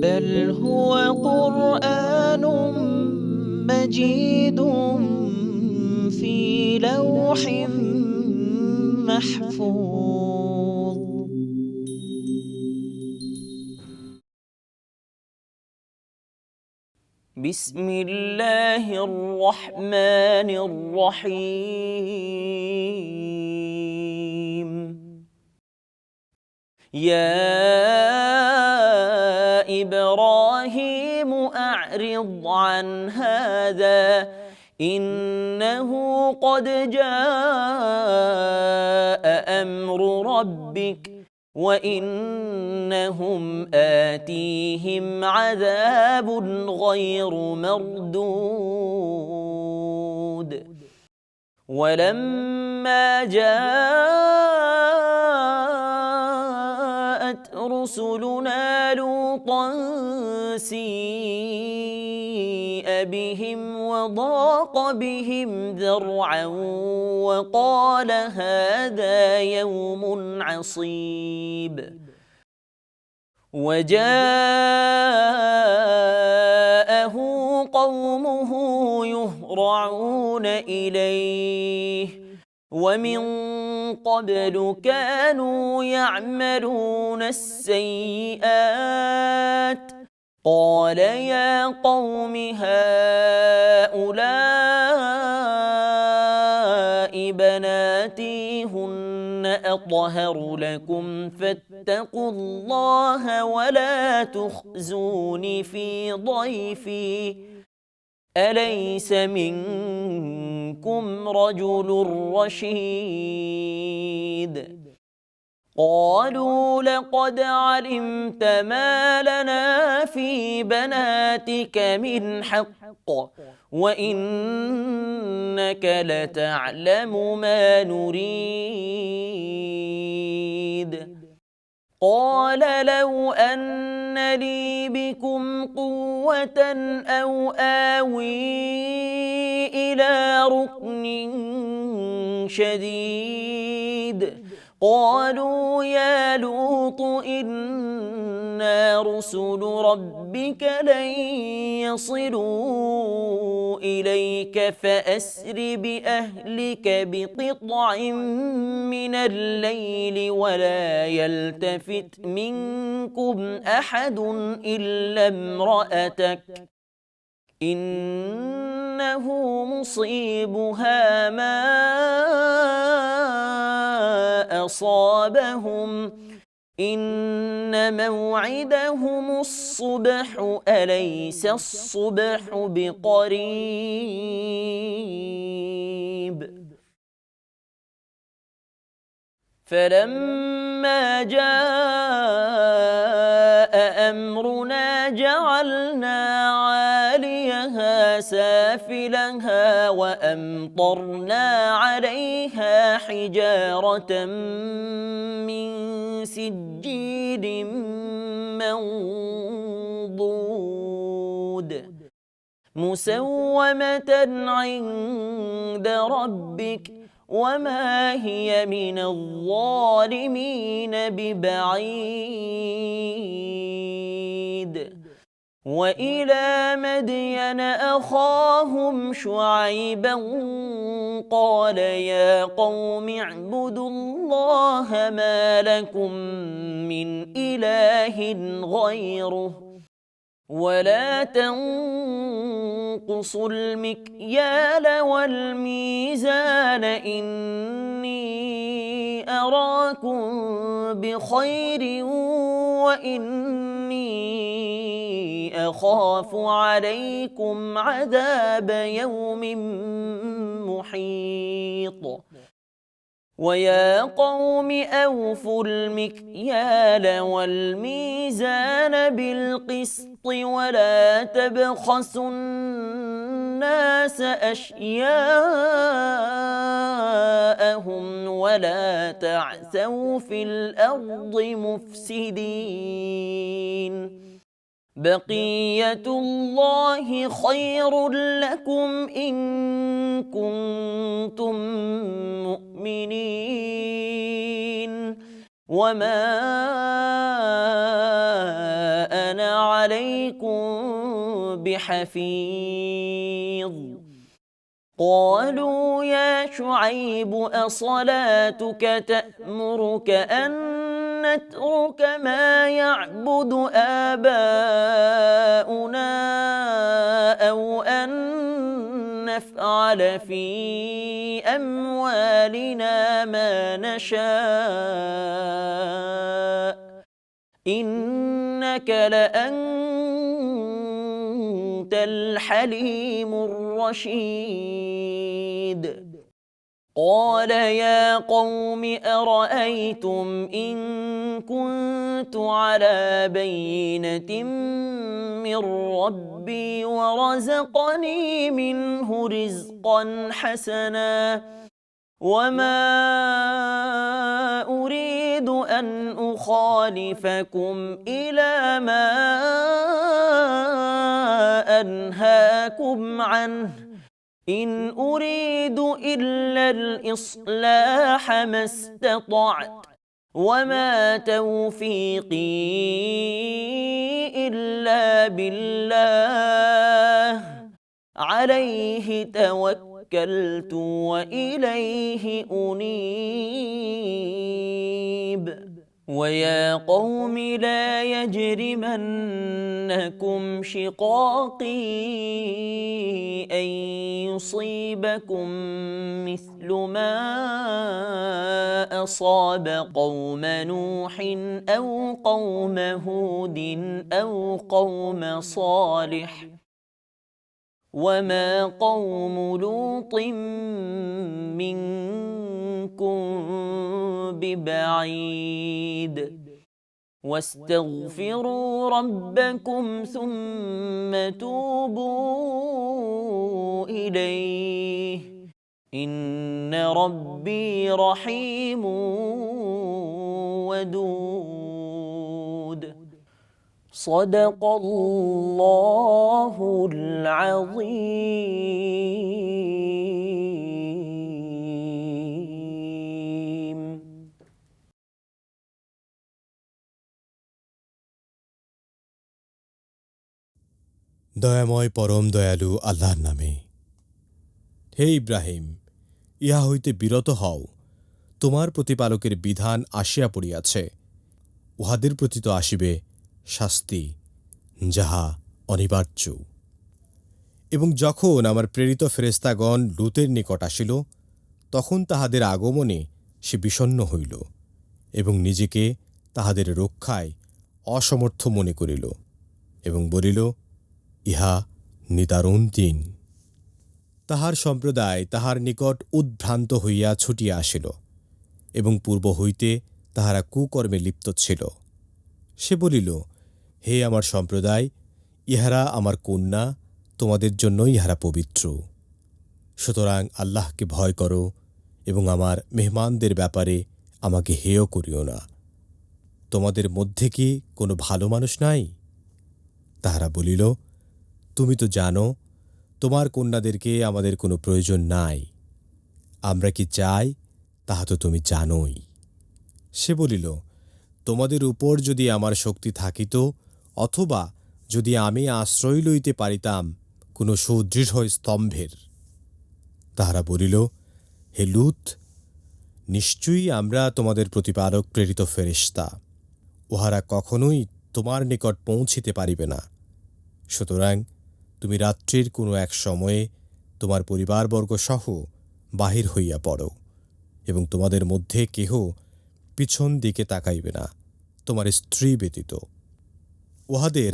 بل هو قرآن مجيد في لوح محفوظ. بسم الله الرحمن الرحيم. يا إبراهيم أعرض عن هذا إنه قد جاء أمر ربك وإنهم آتيهم عذاب غير مردود. ولما جاءت رسلنا لوطا سيء بهم وضاق بهم ذرعا وقال هذا يوم عصيب. وجاءه قومه يهرعون إليه ومن قبل كانوا يعملون السيئات. قال يا قوم هؤلاء بناتي هن أطهر لكم فاتقوا الله ولا تخزوني في ضيفي أليس منكم رجل رشيد. قالوا لقد علمت ما لنا في بناتك من حق وإنك لتعلم ما نريد. قال لو أن لي بكم قوة أو آوي إلى ركن شديد. قالوا يا لوط إنا رسل ربك لن يصلوا إليك فأسر بأهلك بقطع من الليل ولا يلتفت منكم أحد إلا امرأتك إنه مصيبها ما أصابهم إن موعدهم الصبح أليس الصبح بقريب. فلما جاء أمرنا جعلنا عاليها سافلها وأمطرنا عليها حجارة من سجيل منضود مسومة عند ربك وما هي من الظالمين ببعيد. وإلى مدين أخاهم شعيبا قال يا قوم اعبدوا الله ما لكم من إله غيره ولا تنقصوا المكيال والميزان إني أراكم بخير وإني أخاف عليكم عذاب يوم محيط. ويا قوم أوفوا المكيال والميزان بالقسط ولا تبخسوا الناس أشياءهم ولا تعثوا في الأرض مفسدين. بقية الله خير لكم إن كنتم مؤمنين وما أنا عليكم بحفيظ قالوا يا شعيب أصلاتك تأمرك أن نترك ما يعبد آباؤنا أو أن نفعل في أموالنا ما نشاء إنك لأنت الحليم الرشيد قال يا قوم أرأيتم إن كنت على بينة من ربي ورزقني منه رزقا حسنا وما أريد أن أخالفكم إلى ما أنهاكم عنه إن أريد إلا الإصلاح ما استطعت وما توفيقي إلا بالله عليه توكلت وإليه أنيب ويا قوم لا يجرمنكم شقاقي أن يصيبكم مثل ما أصاب قوم نوح أو قوم هود أو قوم صالح وما قوم لوط منكم ببعيد واستغفروا ربكم ثم توبوا إليه إن ربي رحيم ودود صدق الله العظيم দয়াময় পরম দয়ালু আল্লাহর নামে। হে ইব্রাহিম, ইহা হইতে বিরত হও, তোমার প্রতিপালকের বিধান আসিয়া পড়িয়াছে, উহাদের প্রতি তো আসিবে শাস্তি, যাহা অনিবার্য। এবং যখন আমার প্রেরিত ফেরেশতাগণ লূতের নিকট আসিল, তখন তাহাদের আগমনে সে বিষণ্ণ হইল এবং নিজেকে তাহাদের রক্ষায় অসমর্থ মনে করিল এবং বলিল, ইহা নিদারুণ দিন। তাহার সম্প্রদায় তাহার নিকট উদ্ভ্রান্ত হইয়া ছুটিয়া আসিল এবং পূর্ব হইতে তাহারা কুকর্মে লিপ্ত ছিল। সে বলিল, হে আমার সম্প্রদায়, ইহারা আমার কন্যা, তোমাদের জন্য ইহারা পবিত্র। সুতরাং আল্লাহকে ভয় করো এবং আমার মেহমানদের ব্যাপারে আমাকে হেয় করিও না। তোমাদের মধ্যে কি কোনো ভালো মানুষ নাই? তাহারা বলিল, তুমি তো জানো তোমার কন্যাদেরকে আমাদের কোনো প্রয়োজন নাই। আমরা কি চাই তাহা তো তুমি জানোই। সে বলিল, তোমাদের উপর যদি আমার শক্তি থাকিত, অথবা যদি আমি আশ্রয় লইতে পারিতাম কোনো সুদৃঢ় স্তম্ভের। তাহারা বলিল, হে লূত, নিশ্চয়ই আমরা তোমাদের প্রতিপালক প্রেরিত ফেরেশতা, উহারা কখনোই তোমার নিকট পৌঁছিতে পারিবে না। সুতরাং তুমি রাত্রির কোনো এক সময়ে তোমার পরিবারবর্গ সহ বাহির হইয়া পড়ো এবং তোমাদের মধ্যে কেহ পিছন দিকে তাকাইবে না, তোমার স্ত্রী ব্যতীত। উহাদের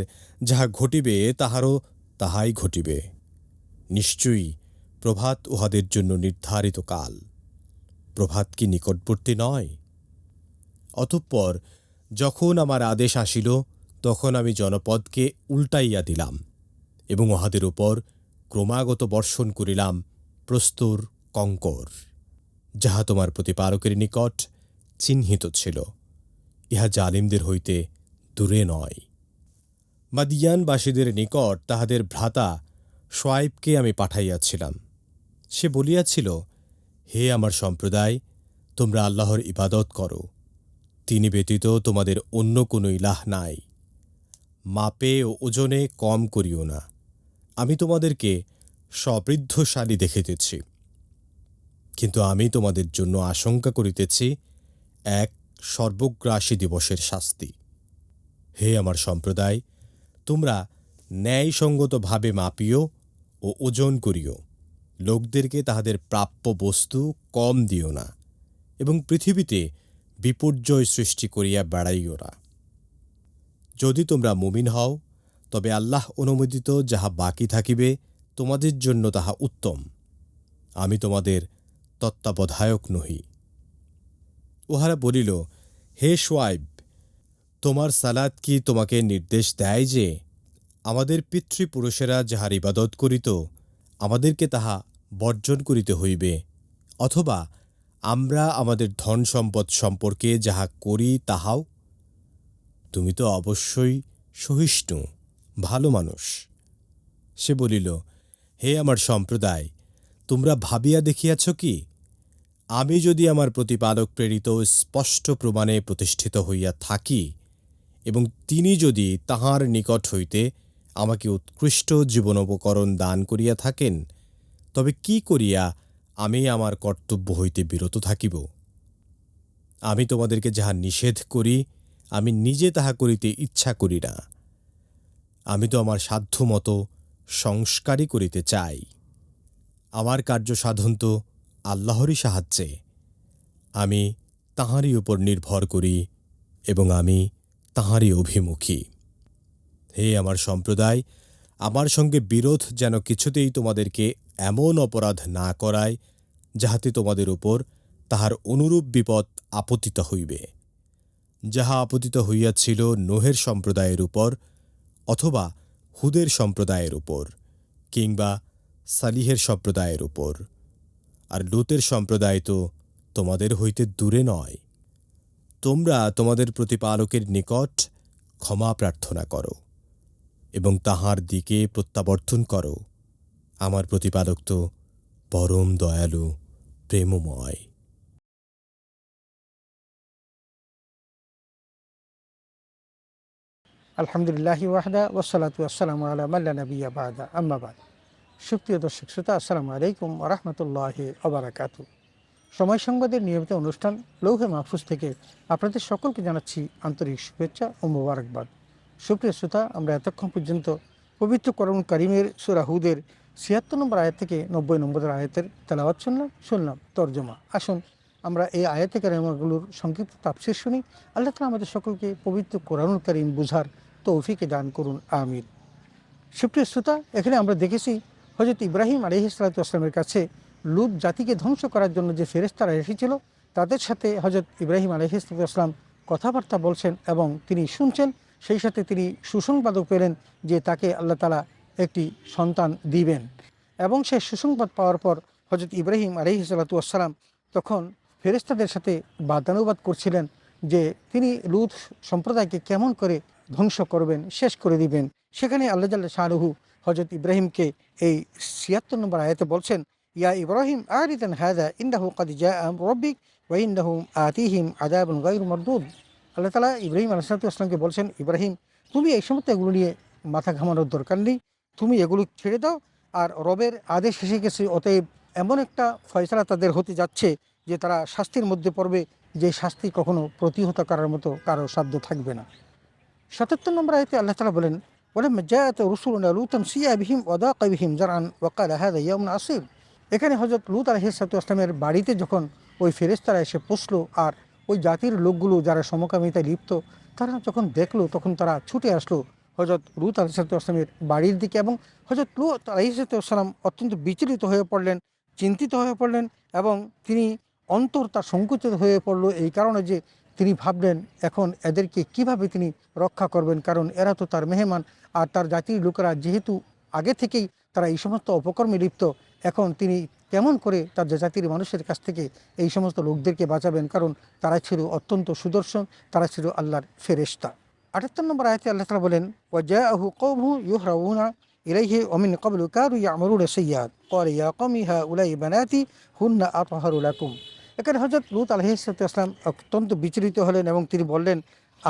যাহা ঘটিবে তাহারও তাহাই ঘটিবে। নিশ্চয়ই প্রভাত উহাদের জন্য নির্ধারিত কাল। প্রভাত কি নিকটবর্তী নয়? অতঃপর যখন আমার আদেশ আসিল, তখন আমি জনপদকে উল্টাইয়া দিলাম এবং উহাদের উপর ক্রমাগত বর্ষণ করিলাম প্রস্তর কঙ্কর, যাহা তোমার প্রতিপালকের নিকট চিহ্নিত ছিল, ইহা জালিমদের হইতে দূরে নয়। মাদিয়ানবাসীদের নিকট তাহাদের ভ্রাতা শোয়াইবকে আমি পাঠাইয়াছিলাম। সে বলিয়াছিল, হে আমার সম্প্রদায়, তোমরা আল্লাহর ইবাদত করো, তিনি ব্যতীত তোমাদের অন্য কোনো ইলাহ নাই। মাপে ও ওজনে কম করিও না, আমি তোমাদেরকে সমৃদ্ধশালী দেখিতেছি, কিন্তু আমি তোমাদের জন্য আশঙ্কা করিতেছি এক সর্বগ্রাসী দিবসের শাস্তি। হে আমার সম্প্রদায়, তোমরা ন্যায়সঙ্গতভাবে মাপিও ও ওজন করিও, লোকদেরকে তাহাদের প্রাপ্য বস্তু কম দিও না, এবং পৃথিবীতে বিপর্যয় সৃষ্টি করিয়া বেড়াইও না। যদি তোমরা মুমিন হও, তবে আল্লাহ অনুমোদিত যাহা বাকি থাকিবে তোমাদের জন্য তাহা উত্তম। আমি তোমাদের তত্ত্বাবধায়ক নহি। উহারা বলিল, হে শুআয়ব, তোমার সালাত কি তোমাকে নির্দেশ দেয় যে আমাদের পিতৃপুরুষেরা যাহার ইবাদত করিত আমাদেরকে তাহা বর্জন করিতে হইবে, অথবা আমরা আমাদের ধন সম্পদ সম্পর্কে যাহা করি তাহাও? তুমি তো অবশ্যই সহিষ্ণু, ভালো মানুষ। সে বলিল, হে আমার সম্প্রদায়, তোমরা ভাবিয়া দেখিয়াছ কি, আমি যদি আমার প্রতিপালক প্রেরিত স্পষ্ট প্রমাণে প্রতিষ্ঠিত হইয়া থাকি এবং তিনি যদি তাহার নিকট হইতে আমাকে উৎকৃষ্ট জীবনোপকরণ দান করিয়া থাকেন, তবে কি করিয়া আমি আমার কর্তব্য হইতে বিরত থাকিব? আমি তোমাদেরকে যাহা নিষেধ করি আমি নিজে তাহা করিতে ইচ্ছা করি না। আমি তো আমার সাধ্যমতো সংস্কারই করিতে চাই। আমার কার্য সাধন তো আল্লাহরই সাহায্যে। আমি তাঁহারই উপর নির্ভর করি এবং আমি তাঁহারই অভিমুখী। হে আমার সম্প্রদায়, আমার সঙ্গে বিরোধ যেন কিছুতেই তোমাদেরকে এমন অপরাধ না করায় যাহাতে তোমাদের উপর তাহার অনুরূপ বিপদ আপতিত হইবে, যাহা আপতিত হইয়াছিল নোহের সম্প্রদায়ের উপর, অথবা হুদের সম্প্রদায়ের উপর, কিংবা সালিহের সম্প্রদায়ের উপর। আর লূতের সম্প্রদায় তো তোমাদের হইতে দূরে নয়। তোমরা তোমাদের প্রতিপালকের নিকট ক্ষমা প্রার্থনা করো এবং তাহার দিকে প্রত্যাবর্তন করো। আমার প্রতিপালক তো পরম দয়ালু, প্রেমময়। আলহামদুলিল্লাহি ওয়াহদা ওয়াসসালাতু ওয়াসসালামু আলা মান লা নাবিয়্যা বা'দা, আম্মা বা'দ। সুপ্রিয় দর্শক শ্রোতা, আসসালামু আলাইকুম ওয়া রাহমাতুল্লাহি ওয়া বারাকাতুহু। সময় সংবাদের নিয়মিত অনুষ্ঠান লৌহে মাহফুজ থেকে আপনাদের সকলকে জানাচ্ছি আন্তরিক শুভেচ্ছা ও মোবারকবাদ। সুপ্রিয় শ্রোতা, আমরা এতক্ষণ পর্যন্ত পবিত্র কোরআন কারীমের সূরা হুদের ৭৬ নম্বর আয়াত থেকে ৯০ নম্বর আয়াতের তেলাওয়াত শুনলাম তর্জমা। আসুন আমরা এই আয়াতে কারিমাগুলোর সংক্ষিপ্ত তাফসীর শুনি। আল্লাহ তাআলা আমাদের সকলকে পবিত্র কোরআনুল কারীম বুঝার তৌফিকে দান করুন, আমিন। সুপ্রিয় শ্রোতা, এখানে আমরা দেখেছি হযরত ইব্রাহিম আলাইহিস সালাতু ওয়াসসালামের কাছে লূত জাতিকে ধ্বংস করার জন্য যে ফেরেশতারা এসেছিল তাদের সাথে হযরত ইব্রাহিম আলাইহিস সালাতু ওয়াসসালাম কথাবার্তা বলছেন এবং তিনি শুনছেন। সেই সাথে তিনি সুসংবাদও পেলেন যে তাকে আল্লাহ তাআলা একটি সন্তান দিবেন, এবং সেই সুসংবাদ পাওয়ার পর হযরত ইব্রাহিম আলাইহিস সালাতু ওয়াসসালাম তখন ফেরেশতাদের সাথে বাদানুবাদ করছিলেন যে তিনি লূত সম্প্রদায়কে কেমন করে ধ্বংস করবেন, শেষ করে দিবেন। সেখানে আল্লাহ জাল্লা শানুহু হযরত ইব্রাহিমকে এই ৭৬ নম্বর আয়াতে বলছেন, ইয়া ইব্রাহিম আরিদান হাযা ইন্নাহু ক্বাদ জাআ আমরু রাব্বিক ওয়া ইন্নাহুম আতিহিম আযাবুন গায়রু মারদুদ। আল্লাহ তাআলা ইব্রাহিম আলাইহিস সালামকে বলছেন, ইব্রাহিম, তুমি এই সমস্ত এগুলো নিয়ে মাথা ঘামানোর দরকার নেই, তুমি এগুলো ছেড়ে দাও। আর রবের আদেশ এসে গেছে, অতএব এমন একটা ফয়সালা তাদের হতে যাচ্ছে যে তারা শাস্তির মধ্যে পড়বে, যে শাস্তি কখনো প্রতিহত করার মতো কারো সাধ্য থাকবে না। ৭৭ নম্বর আয়াতে আল্লাহ তাআলা বলেন, ওয়ালাম্মা জাআত রুসুলুনা লূতান সিয়া বিহিম ওয়া দাqa বিহিম জারআন ওয়া ক্বালা হাযা ইয়াউমুন আসীর। এখানে হযরত লূত আলাইহিস সালামের বাড়িতে যখন ওই ফেরেশতারা এসে পৌঁছলো আর ওই জাতির লোকগুলো যারা সমকামিতায় লিপ্ত তারা যখন দেখলো, তখন তারা ছুটে আসলো হযরত লূত আলাইহিস সালামের বাড়ির দিকে, এবং হযরত লূত আলাইহিস সালাম অত্যন্ত বিচলিত হয়ে পড়লেন, চিন্তিত হয়ে পড়লেন, এবং তিনি অন্তর তার সংকুচিত হয়ে পড়লো এই কারণে যে তিনি ভাবলেন এখন এদেরকে কিভাবে তিনি রক্ষা করবেন, কারণ এরা তো তার মেহমান। আর তার জাতির লোকেরা যেহেতু আগে থেকেই তারা এই সমস্ত অপকর্মে লিপ্ত, এখন তিনি কেমন করে তার জাতির মানুষের কাছ থেকে এই সমস্ত লোকদেরকে বাঁচাবেন, কারণ তারা ছিল অত্যন্ত সুদর্শন, তারা ছিল আল্লাহর ফেরেশতা। ৭৮ নম্বর আয়াতে আল্লাহ তাআলা বলেন, ওয়া জাআহু কওমুহু ইউহরাউনা ইলাইহি ওয়া মিন ক্বাবলু কানু ইয়া'মালুনা সাইয়্যাত ক্বালা ইয়া কওমি হাউলাই বানাতি হুন্না আতহারু লাকুম। এখানে হযরত লূত আলাইহিস সালাম অত্যন্ত বিচলিত হলেন এবং তিনি বললেন,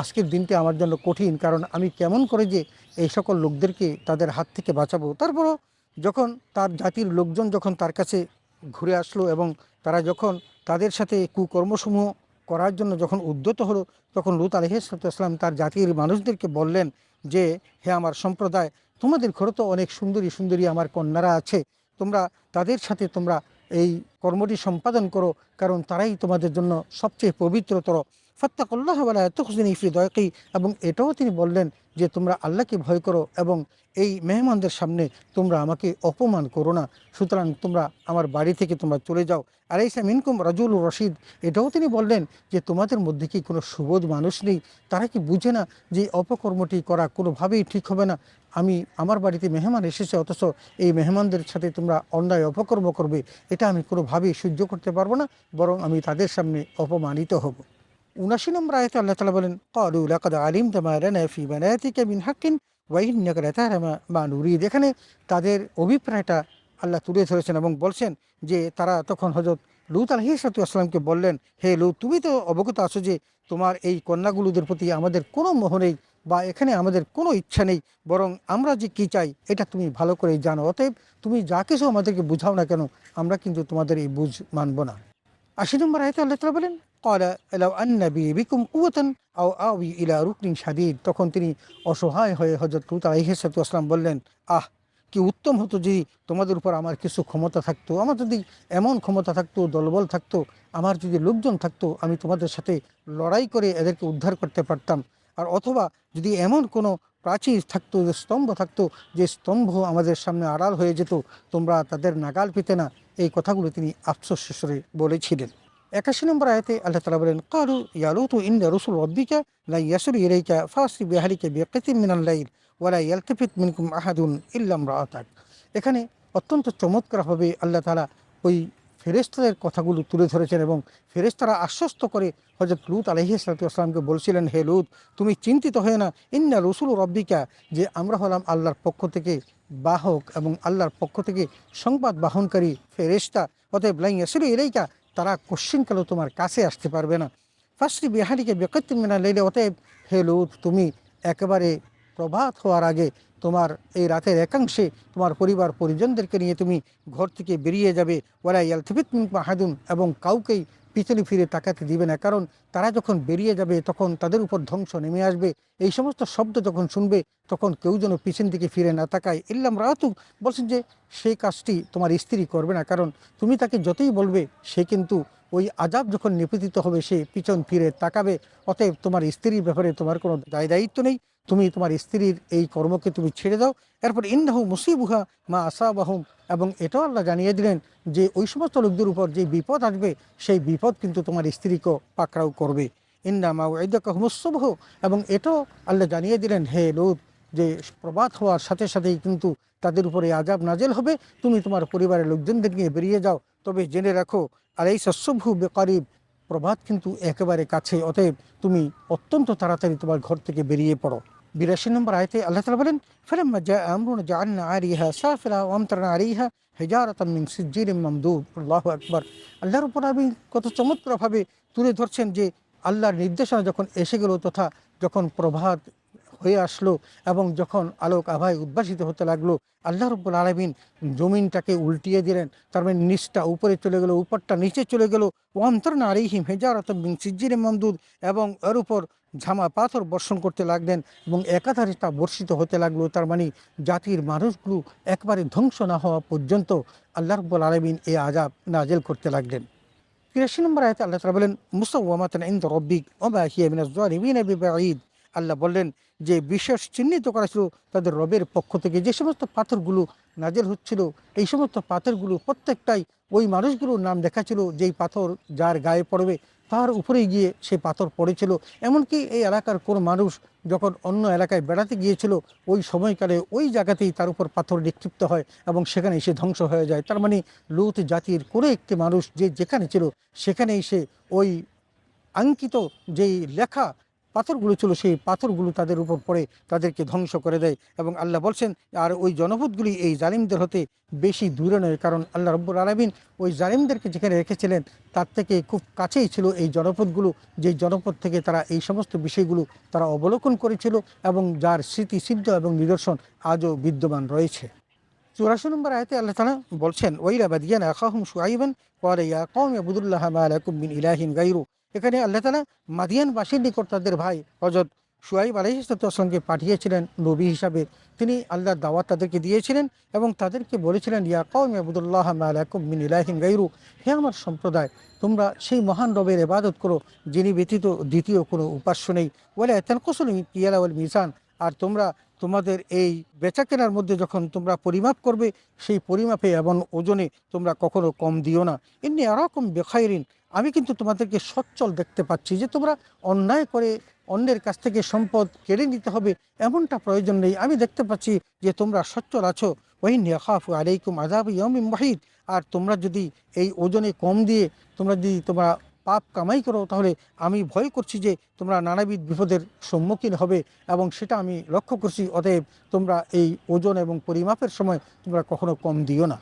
আজকের দিনটি আমার জন্য কঠিন, কারণ আমি কেমন করে যে এই সকল লোকদেরকে তাদের হাত থেকে বাঁচাবো। তারপরও যখন তার জাতির লোকজন যখন তার কাছে ঘুরে আসলো এবং তারা যখন তাদের সাথে কুকর্মসমূহ করার জন্য যখন উদ্যত হলো, তখন লূত আলাইহিসসালাম তার জাতির মানুষদেরকে বললেন যে, হে আমার সম্প্রদায়, তোমাদের ঘরে তো অনেক সুন্দরী সুন্দরী আমার কন্যারা আছে, তোমরা তাদের সাথে তোমরা এই কর্মটি সম্পাদন করো, কারণ তারাই তোমাদের জন্য সবচেয়ে পবিত্রতর। ফাত্তাকুল্লাহ ওয়ালা তুখজিনি ফি দয়কি, এবং এটাও তিনি বললেন যে তোমরা আল্লাহকে ভয় করো এবং এই মেহমানদের সামনে তোমরা আমাকে অপমান করো না, সুতরাং তোমরা আমার বাড়ি থেকে তোমরা চলে যাও। আলাইসা মিনকুম রাজুল রশিদ, এটাও তিনি বললেন যে তোমাদের মধ্যে কি কোনো সুবোধ মানুষ নেই? তারা কি বুঝে না যে অপকর্মটি করা কোনোভাবেই ঠিক হবে না? আমার বাড়িতে মেহমান এসেছে, অথচ এই মেহমানদের সাথে তোমরা অন্যায় অপকর্ম করবে, এটা আমি কোনোভাবেই সহ্য করতে পারবো না, বরং আমি তাদের সামনে অপমানিত হব। ৭৯ নম্বর আয়াতে আল্লাহ তাআলা বলেন, ক্বালু লাকাদ আলিমতা মা লানা ফি বানাতিকা মিন হাক্কিন ওয়া ইন্নাকা লাতা'লামু মা নুরিদ। এখানে তাদের অভিপ্রায়টা আল্লাহ তুলে ধরেছেন এবং বলছেন যে তারা তখন হযরত লূত আলাইহিসসালামকে বললেন, হে লূত, তুমি তো অবগত আছো যে তোমার এই কন্যাগুলোদের প্রতি আমাদের কোনো মোহ নেই বা এখানে আমাদের কোনো ইচ্ছা নেই, বরং আমরা যে কী চাই এটা তুমি ভালো করেই জানো। অতএব তুমি যা কিছু আমাদেরকে বুঝাও না কেন, আমরা কিন্তু তোমাদের এই বুঝ মানব না। ৮০ নম্বর আয়াতে আল্লাহ তাআলা বলেন, ক্বালা লাউ আন্না বি বিকুম কুওয়াতান আও আওয়ি ইলা রুকনিন শাদীদ। তখন তিনি অসহায় হয়ে হযরত লূত আলাইহিসসালাম বললেন, কি উত্তম হতো যদি তোমাদের উপর আমার কিছু ক্ষমতা থাকতো, আমার যদি এমন ক্ষমতা থাকতো, দলবল থাকতো, আমার যদি লোকজন থাকতো, আমি তোমাদের সাথে লড়াই করে এদেরকে উদ্ধার করতে পারতাম। আর অথবা যদি এমন কোনো প্রাচীর থাকতো, যে স্তম্ভ থাকতো, যে স্তম্ভ আমাদের সামনে আড়াল হয়ে যেত, তোমরা তাদের নাগাল পেতে না। এই কথাগুলো তিনি আফসোস শেষে বলেছিলেন। ৮১ নম্বর আয়াতে আল্লাহ তাআলা বলেন, ক্বালু ইয়া লূতু ইন্না রুসুল রাব্বিকা লা ইয়াসিলু ইলাইকা ফাসরি বিআহলিকা বিকিতিম মিনাল লাইল ওয়ালা ইয়ালতাফিত মিনকুম আহাদুন ইল্লা ইমরাআতাক। এখানে অত্যন্ত চমৎকারভাবে আল্লাহ তাআলা ওই ফেরেশতাদের কথাগুলো তুলে ধরেছেন এবং ফেরেশতারা আশ্বস্ত করে হযরত লূত আলাইহিসসালামকে বলছিলেন, হে লূত, তুমি চিন্তিত হয়ে না, ইন্না রুসুল রাব্বিকা, যে আমরা হলাম আল্লাহর পক্ষ থেকে বাহক এবং আল্লাহর পক্ষ থেকে সংবাদ বাহনকারী ফেরেশতা। অতএব লা ইয়াসিলু ইলাইকা, তারা কোশ্চিনকালেও তোমার কাছে আসতে পারবে না। ফাসরি বিআহলিকা বিকিতিম মিনাল লাইল, অতএব হে লূত, তুমি একেবারে প্রভাত হওয়ার আগে তোমার এই রাতের একাংশে তোমার পরিবার পরিজনদেরকে নিয়ে তুমি ঘর থেকে বেরিয়ে যাবে। ওয়ালা ইয়ালতাফিত মিনকুম আহাদুন, এবং কাউকেই পিছনে ফিরে তাকাতে দিবে না, কারণ তারা যখন বেরিয়ে যাবে তখন তাদের উপর ধ্বংস নেমে আসবে। এই সমস্ত শব্দ যখন শুনবে তখন কেউ যেন পিছন দিকে ফিরে না তাকায়। ইল্লা ইমরাআতুক, বলছেন যে সেই কাজটি তোমার স্ত্রী করবে না, কারণ তুমি তাকে যতই বলবে সে কিন্তু ওই আজাব যখন নিপতিত হবে সে পিছন ফিরে তাকাবে। অতএব তোমার স্ত্রীর ব্যাপারে তোমার কোনো দায়িত্ব নেই, তুমি তোমার স্ত্রীর এই কর্মকে তুমি ছেড়ে দাও। এরপর ইন্নাহু মুসিবুহা মা আসাবাহুম, এবং এটাও আল্লাহ জানিয়ে দিলেন যে ওই সমস্ত লোকদের উপর যে বিপদ আসবে সেই বিপদ কিন্তু তোমার স্ত্রীকেও পাকড়াও করবে। ইন্না মাউইদাকা হুমুস সুবহ, এবং এটাও আল্লাহ জানিয়ে দিলেন, হে লূত, যে প্রভাত হওয়ার সাথে সাথেই কিন্তু তাদের উপরে আযাব নাজেল হবে। তুমি তোমার পরিবারের লোকজনদের নিয়ে বেরিয়ে যাও, তবে জেনে রাখো আলাইসা সুবহু বিকারিব, প্রভাত কিন্তু একেবারে কাছে, অতএব তুমি অত্যন্ত তাড়াতাড়ি তোমার ঘর থেকে বেরিয়ে পড়ো। ৮২ নম্বর আয়াতে আল্লাহ তাআলা বলেন, ফালাম্মা জাআ আমরুনা জাআলনা আলিহা সাফিলা ওয়া আমতারনা আলাইহা হিজারাতাম মিন সিজ্জিলিম মামদুদ। আল্লাহু আকবার। আল্লাহর উপর আমি কত চমৎকারভাবে তুলে ধরছেন যে আল্লাহর নির্দেশনা যখন এসে গেল, তথা যখন প্রভাত হয়ে আসলো এবং যখন আলোক আভায় উদ্ভাসিত হতে লাগলো, আল্লাহ রাব্বুল আলামিন জমিনটাকে উল্টিয়ে দিলেন। তার মানে নিচটা উপরে চলে গেল, উপরটা নিচে চলে গেল। ওয়ামতারনা আলাইহিম হিজারাতাম মিন সিজ্জিলিম মামদুদ, এবং এর উপর ঝামা পাথর বর্ষণ করতে লাগলেন এবং একাধারে তা বর্ষিত হতে লাগলো। তার মানে জাতির মানুষগুলো একবারে ধ্বংস না হওয়া পর্যন্ত আল্লাহ রাব্বুল আলামিন এই আযাব নাজেল করতে লাগলেন। ৮৩ নম্বর আয়াতে আল্লাহ তাআলা বলেন, মুসাওয়ামাতান ইনদা রাব্বিক ওয়া মা হিয়া মিনাজ জালিমিন বিবাঈদ। আল্লাহ বললেন যে বিশেষ চিহ্নিত করা ছিল তাদের রবের পক্ষ থেকে যে সমস্ত পাথরগুলো নাজেল হচ্ছিল, এই সমস্ত পাথরগুলো প্রত্যেকটাই ওই মানুষগুলোর নাম লেখা ছিল, যেই পাথর যার গায়ে পড়বে তার উপরে গিয়ে সে পাথর পড়েছিল। এমনকি এই এলাকার কোনো মানুষ যখন অন্য এলাকায় বেড়াতে গিয়েছিল, ওই সময়কালে ওই জায়গাতেই তার উপর পাথর নিক্ষিপ্ত হয় এবং সেখানেই সে ধ্বংস হয়ে যায়। তার মানে লূত জাতির কোনো একটি মানুষ যে যেখানে ছিল সেখানেই সে ওই আঙ্কিত যেই লেখা পাথরগুলো ছিল সেই পাথরগুলো তাদের উপর পড়ে তাদেরকে ধ্বংস করে দেয়। এবং আল্লাহ বলছেন আর ওই জনপদগুলি এই জালিমদের হতে বেশি দূরে নয়, কারণ আল্লাহ রব্বুল আলামিন ওই জালিমদেরকে যেখানে রেখেছিলেন তার থেকে খুব কাছেই ছিল এই জনপদগুলো, যেই জনপদ থেকে তারা এই সমস্ত বিষয়গুলো তারা অবলোকন করেছিল এবং যার স্মৃতিসিদ্ধ এবং নিদর্শন আজও বিদ্যমান রয়েছে। 84 নম্বর আয়াতে আল্লাহ তাআলা বলছেন ওয়াইলা বাদিয়ানা আখাহুম শুআইবান ক্বালা ইয়া কওমি ইবুদুল্লাহা মা লাকুম মিন ইলাহিন গায়রু। এখানে আল্লাহ তাআলা মাদিয়ানবাসীর নিকট তাদের ভাই হযরত শুআইব আলাইহিস সালামকে পাঠিয়েছিলেন নবী হিসাবে। তিনি আল্লাহর দাওয়াত তাদেরকে দিয়েছিলেন এবং তাদেরকে বলেছিলেন ইয়া কওমি ইবুদুল্লাহা মা লাকুম মিন ইলাহিন গায়রু, হে আমার সম্প্রদায় তোমরা সেই মহান রবের ইবাদত করো যিনি ব্যতীত দ্বিতীয় কোনো উপাস্য নেই। ওয়ালা তানকুসুল মিকিয়ালা ওয়াল মিজান, আর তোমরা তোমাদের এই বেচা কেনার মধ্যে যখন তোমরা পরিমাপ করবে সেই পরিমাপে এবং ওজনে তোমরা কখনো কম দিও না। ইন্নী আরাকুম বিখাইরিন, আমি কিন্তু তোমাদেরকে সচ্ছল দেখতে পাচ্ছি যে তোমরা অন্যায় করে অন্যের কাছ থেকে সম্পদ কেড়ে নিতে হবে এমনটা প্রয়োজন নেই। আমি দেখতে পাচ্ছি যে তোমরা সচ্ছল আছো। ওয়াইন্নী আখাফু আলাইকুম আযাব ইয়াউমিন মুহিত, আর তোমরা যদি এই ওজনে কম দিয়ে তোমরা পাপ কামাই করো তাহলে আমি ভয় করছি যে তোমরা নানাবিধ বিপদের সম্মুখীন হবে এবং সেটা আমি লক্ষ্য করছি। অতএব তোমরা এই ওজন এবং পরিমাপের সময় তোমরা কখনো কম দিও না।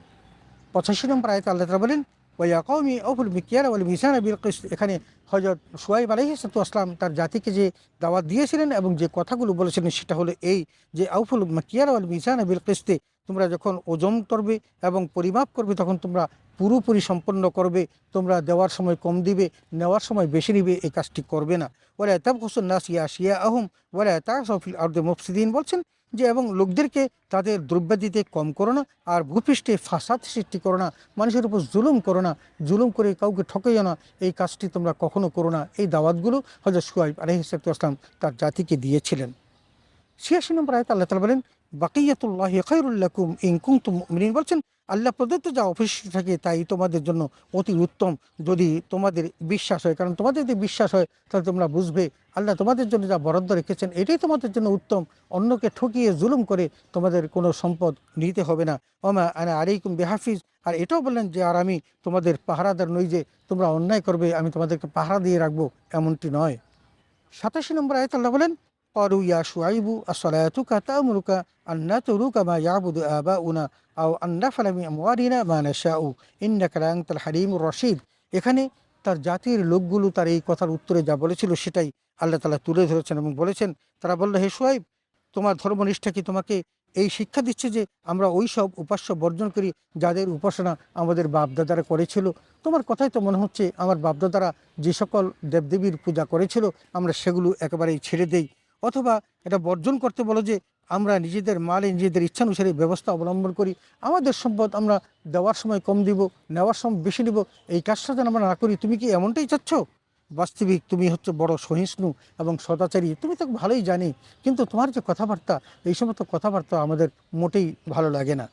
85 নম্বর আয়াতে আল্লাহ তাআলা বলেন ওয়া কওমি আউফুল মিকিয়ালা ওয়াল মিজানা বিল কিসত। এখানে হযরত শুআইব আলাইহিস সালাম তার জাতিকে যে দাওয়াত দিয়েছিলেন এবং যে কথাগুলো বলেছিলেন সেটা হলো এই যে আউফুল মিকিয়ালা ওয়াল মিজানা বিল কিসতে, তোমরা যখন ওজন করবে এবং পরিমাপ করবে তখন তোমরা পুরোপুরি সম্পন্ন করবে। তোমরা দেওয়ার সময় কম দিবে, নেওয়ার সময় বেশি নিবে, এই কাজটি করবে না। ওয়ালা তাবখুসুন নাস আশিয়াআহুম ওয়ালা তা'সাউ ফিল আরদি মুফসিদিন বলছেন যে এবং লোকদেরকে তাদের দ্রব্য দিতে কম করো না আর ভূপৃষ্ঠে ফাসাদ সৃষ্টি করো না, মানুষের উপর জুলুম করো না, জুলুম করে কাউকে ঠকাইও না, এই কাজটি তোমরা কখনো করো না। এই দাওয়াতগুলো হযরত শুআইব আলাইহিস সালাম তার জাতিকে দিয়েছিলেন। 86 নম্বর আয়াতে আল্লাহ তাআলা বলেন বাকিয়াতুল্লাহি খায়রুল লাকুম ইন কুনতুম মুমিনিন বলছেন আল্লাহ প্রদত্ত যা অবশিষ্ট থাকে তাই তোমাদের জন্য অতি উত্তম যদি তোমাদের বিশ্বাস হয়। কারণ তোমাদের যদি বিশ্বাস হয় তাহলে তোমরা বুঝবে আল্লাহ তোমাদের জন্য যা বরাদ্দ রেখেছেন এটাই তোমাদের জন্য উত্তম। অন্যকে ঠকিয়ে জুলুম করে তোমাদের কোনো সম্পদ নিতে হবে না। ওমা আনা আলাইকুম বিহাফিজ, আর এটাও বললেন যে আর আমি তোমাদের পাহারাদার নই যে তোমরা অন্যায় করবে আমি তোমাদেরকে পাহারা দিয়ে রাখবো, এমনটি নয়। 87 নম্বর আয়াতে আল্লাহ বলেন ক্বালু ইয়া শুআইবু আসসালাতুকা তা'মুরুকা আন নাতরুকা মা ইয়াবুদু আবাউনা আও আন নাফআলা মিন আমওয়ালিনা মা নাশাউ ইন্নাকা লাআনতাল হালিমুর রশিদ। এখানে তার জাতির লোকগুলো তার এই কথার উত্তরে যা বলেছিল সেটাই আল্লাহ তাআলা তুলে ধরেছেন এবং বলেছেন, তারা বলল হে শুআইব তোমার ধর্মনিষ্ঠা কি তোমাকে এই শিক্ষা দিচ্ছে যে আমরা ওই সব উপাস্য বর্জন করি যাদের উপাসনা আমাদের বাপদাদারা করেছিল? তোমার কথাই তো মনে হচ্ছে আমার বাপদাদারা যে সকল দেবদেবীর পূজা করেছিল আমরা সেগুলো একেবারেই ছেড়ে দেই, অথবা এটা বর্জন করতে বলো যে আমরা নিজেদের মালে নিজেদের ইচ্ছানুসারে ব্যবস্থা অবলম্বন করি, আমাদের সম্পদ আমরা দেওয়ার সময় কম দিব, নেওয়ার সময় বেশি নিব, এই কাজটা যেন আমরা না করি। তুমি কি এমনটাই চাচ্ছ? বাস্তবিক তুমি হচ্ছে বড় সহিষ্ণু এবং সদাচারী, তুমি তো ভালোই জানি, কিন্তু তোমার যে কথাবার্তা এই সমস্ত কথাবার্তা আমাদের মোটেই ভালো লাগে না।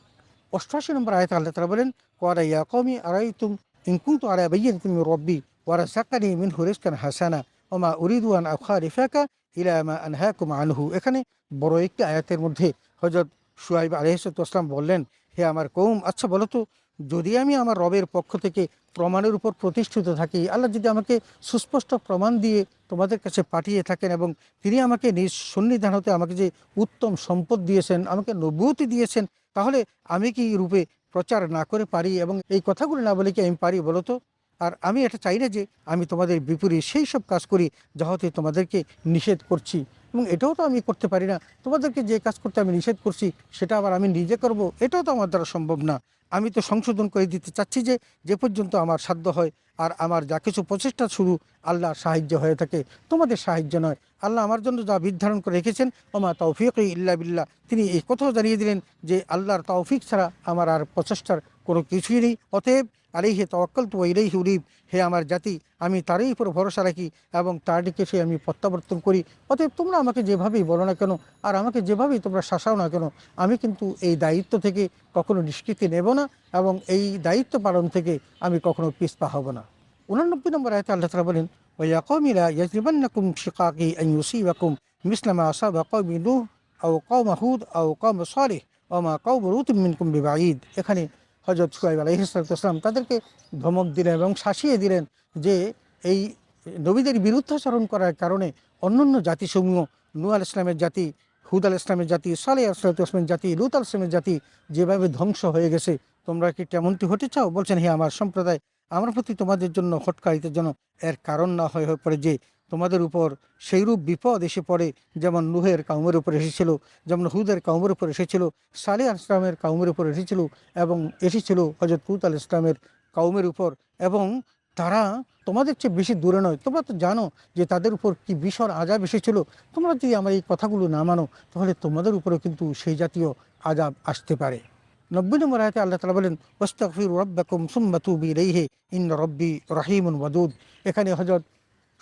88 নম্বর আয়াতে আল্লাহ তাআলা বলেন ক্বালা ইয়া কওমি আরাইতুম ইন কুনতু আলা বায়্যিনাতিন মির রাব্বি ওয়া রাযাকানি মিনহু রিজকান হাসানা ওয়া মা উরিদু আন আখালিফাকা ইলা মা আনহাকুম আনহু। এখানে বড় একটি আয়াতের মধ্যে হযরত শুআইব আলাইহিস সালাম বললেন হে আমার কওম, আচ্ছা বলো তো যদি আমি আমার রবের পক্ষ থেকে প্রমাণের উপর প্রতিষ্ঠিত থাকি, আল্লাহ যদি আমাকে সুস্পষ্ট প্রমাণ দিয়ে তোমাদের কাছে পাঠিয়ে থাকেন এবং তিনি আমাকে নিজ সন্নিধান হতে আমাকে যে উত্তম সম্পদ দিয়েছেন, আমাকে নবুয়তি দিয়েছেন, তাহলে আমি কি রূপে প্রচার না করে পারি এবং এই কথাগুলো না বলে কি আমি পারি বলো তো? আর আমি এটা চাই না যে আমি তোমাদের বিপরীত সেই সব কাজ করি যা হতে তোমাদেরকে নিষেধ করছি, এবং এটাও তো আমি করতে পারি না। তোমাদেরকে যে কাজ করতে আমি নিষেধ করছি সেটা আবার আমি নিজে করব, এটাও তো আমার দ্বারা সম্ভব না। আমি তো সংশোধন করে দিতে চাচ্ছি যে যে পর্যন্ত আমার সাধ্য হয় আর আমার যা কিছু প্রচেষ্টা শুরু আল্লাহর সাহায্য হয়ে থাকে, তোমাদের সাহায্য নয়। আল্লাহ আমার জন্য যা বিধারণ করে রেখেছেন ওমা তাওফীক ইল্লা বিল্লাহ, তিনি এই কথাও জানিয়ে দিলেন যে আল্লাহর তৌফিক ছাড়া আমার আর প্রচেষ্টার কোনো কিছুই নেই। অতএব আলাইহি তাওয়াক্কালতু ওয়া ইলাইহি উনীব, হে আমার জাতি আমি তারই উপর ভরসা রাখি এবং তার দিকে সে আমি প্রত্যাবর্তন করি। অতএব তোমরা আমাকে যেভাবেই বলো না কেন আর আমাকে যেভাবেই তোমরা শাসাও না কেন, আমি কিন্তু এই দায়িত্ব থেকে কখনো নিষ্কৃতি নেব না এবং এই দায়িত্ব পালন থেকে আমি কখনো পিছপা হব না। 89 নম্বর আয়াতে আল্লাহ তাআলা বলেন ওয়া কওমি লা ইয়াজরিমান্নাকুম শিকাকি আন ইউসিবাকুম মিসলা মা আসাবা কওমি নূহ আও কওম হুদ আও কওম সালেহ ওয়া মা কওম লূত মিনকুম বিবাঈদ। এখানে হযরত শুআইব আলাইহিস সালাম তাদেরকে ধমক দিলেন এবং শাসিয়ে দিলেন যে এই নবীদের বিরুদ্ধাচরণ করার কারণে অন্যান্য জাতিসমূহ নূহ আলাইহিস সালামের জাতি, হুদ আলাইহিস সালামের জাতি, সালেহ আলাইহিস সালামের জাতি, লূত আলাইহিস সালামের জাতি যেভাবে ধ্বংস হয়ে গেছে, তোমরা কি তেমনটি হতে চাও? বলছেন, হে আমার সম্প্রদায়, আমার প্রতি তোমাদের জন্য হটকারিতার জন্য এর কারণ না হয়ে পড়ে যে তোমাদের উপর সেইরূপ বিপদ এসে পড়ে, যেমন নূহের কাউমের উপর এসেছিল, যেমন হুদের কাউমের উপর এসেছিল, সালেহ আলাইহিস সালামের কাউমের উপর এসেছিল, এবং এসেছিল হযরত লূত আলাইহিস সালামের কাউমের উপর। এবং তারা তোমাদের চেয়ে বেশি দূরে নয়, তোমরা তো জানো যে তাদের উপর কি ভীষণ আযাব এসেছিল। তোমরা যদি আমার এই কথাগুলো না মানো, তাহলে তোমাদের উপরেও কিন্তু সেই জাতীয় আযাব আসতে পারে। 90 নম্বর আয়াতে আল্লাহ তাআলা বলেন, ওয়াস্তাগফিরু রাব্বাকুম সুম্মা তুবু ইলাইহি ইন্না রাব্বি রাহিমুন ওয়াদুদ। এখানে হযরত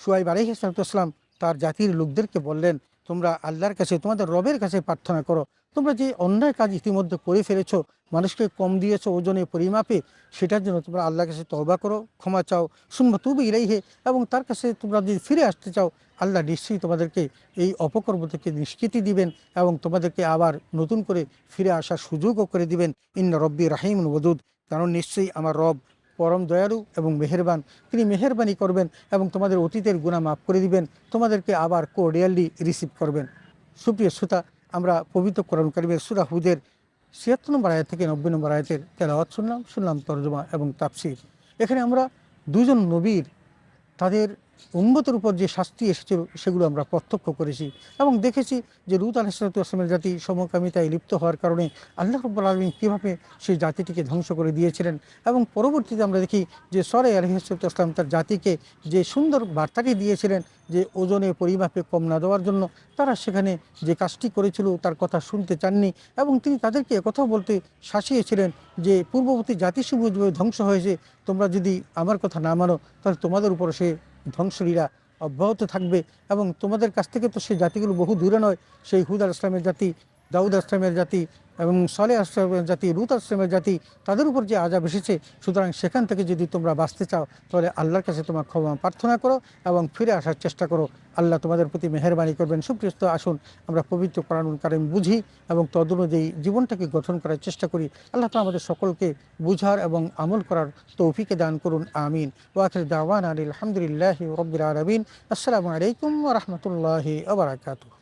শুআয়ব আলাইহিস সালাম তার জাতির লোকদেরকে বললেন, তোমরা আল্লাহর কাছে, তোমাদের রবের কাছে প্রার্থনা করো। তোমরা যে অন্যায় কাজ ইতিমধ্যে করে ফেলেছো, মানুষকে কম দিয়েছো ওজনে পরিমাপে, সেটার জন্য তোমরা আল্লাহর কাছে তওবা করো, ক্ষমা চাও, সুম্মা তুবু ইলাইহি, এবং তার কাছে তোমরা যদি ফিরে আসতে চাও, আল্লাহ নিশ্চয়ই তোমাদেরকে এই অপকর্ম থেকে নিষ্কৃতি দিবেন এবং তোমাদেরকে আবার নতুন করে ফিরে আসার সুযোগও করে দিবেন। ইন্না রব্বি রাহিমুন ওয়াদুদ, কারণ নিশ্চয়ই আমার রব পরম দয়ালু এবং মেহেরবান, তিনি মেহেরবানি করবেন এবং তোমাদের অতীতের গুনাহ মাফ করে দিবেন, তোমাদেরকে আবার কোর্ডিয়ালি রিসিভ করবেন। সুপ্রিয় শ্রোতা, আমরা পবিত্র কোরআন কারীমের সূরা হুদের ৭৬ নম্বর আয়াত থেকে ৯০ নম্বর আয়াতের তেলাওয়াত শুনলাম তরজমা এবং তাফসীর। এখানে আমরা দুজন নবীর তাদের উম্মতের উপর যে শাস্তি এসেছিল সেগুলো আমরা প্রত্যক্ষ করেছি এবং দেখেছি যে লূত আলাইহিস সালামের জাতি সমকামিতায় লিপ্ত হওয়ার কারণে আল্লাহ রাব্বুল আলামিন কীভাবে সেই জাতিটিকে ধ্বংস করে দিয়েছিলেন। এবং পরবর্তীতে আমরা দেখি যে সালেহ আলাইহিস সালাম তার জাতিকে যে সুন্দর বার্তাটি দিয়েছিলেন যে ওজনে পরিমাপে কম না দেওয়ার জন্য, তারা সেখানে যে কাজটি করেছিল তার কথা শুনতে চাননি এবং তিনি তাদেরকে একথাও বলতে শাসিয়েছিলেন যে পূর্ববর্তী জাতিসমূহ যেভাবে ধ্বংস হয়েছে, তোমরা যদি আমার কথা না মানো তাহলে তোমাদের উপর সে ধ্বংসলীলা অব্যাহত থাকবে। এবং তোমাদের কাছ থেকে তো সেই জাতিগুলো বহু দূরে নয়, সেই হুদ আলাইহিস সালামের জাতি, দাউদ আলাইহিস সালামের জাতি এবং সালেহ আলাইহিস সালামের জাতি, লূত আলাইহিস সালামের জাতি, তাদের উপর যে আযাব এসেছে। সুতরাং সেখান থেকে যদি তোমরা বাঁচতে চাও, তাহলে আল্লাহর কাছে তোমার ক্ষমা প্রার্থনা করো এবং ফিরে আসার চেষ্টা করো, আল্লাহ তোমাদের প্রতি মেহেরবানি করবেন। সুপ্রিয় শ্রোতা, আসুন আমরা পবিত্র কোরআনুল কারীম বুঝি এবং তদনুযায়ী জীবনটাকে গঠন করার চেষ্টা করি। আল্লাহ তাআলা আমাদের সকলকে বুঝার এবং আমল করার তৌফিক দান করুন, আমিন। ওয়া আখিরু দাওয়ানা আলহামদুলিল্লাহি রাব্বিল আলামিন। আসসালামু আলাইকুম ওয়া রাহমাতুল্লাহি ওয়া বারাকাতুহু।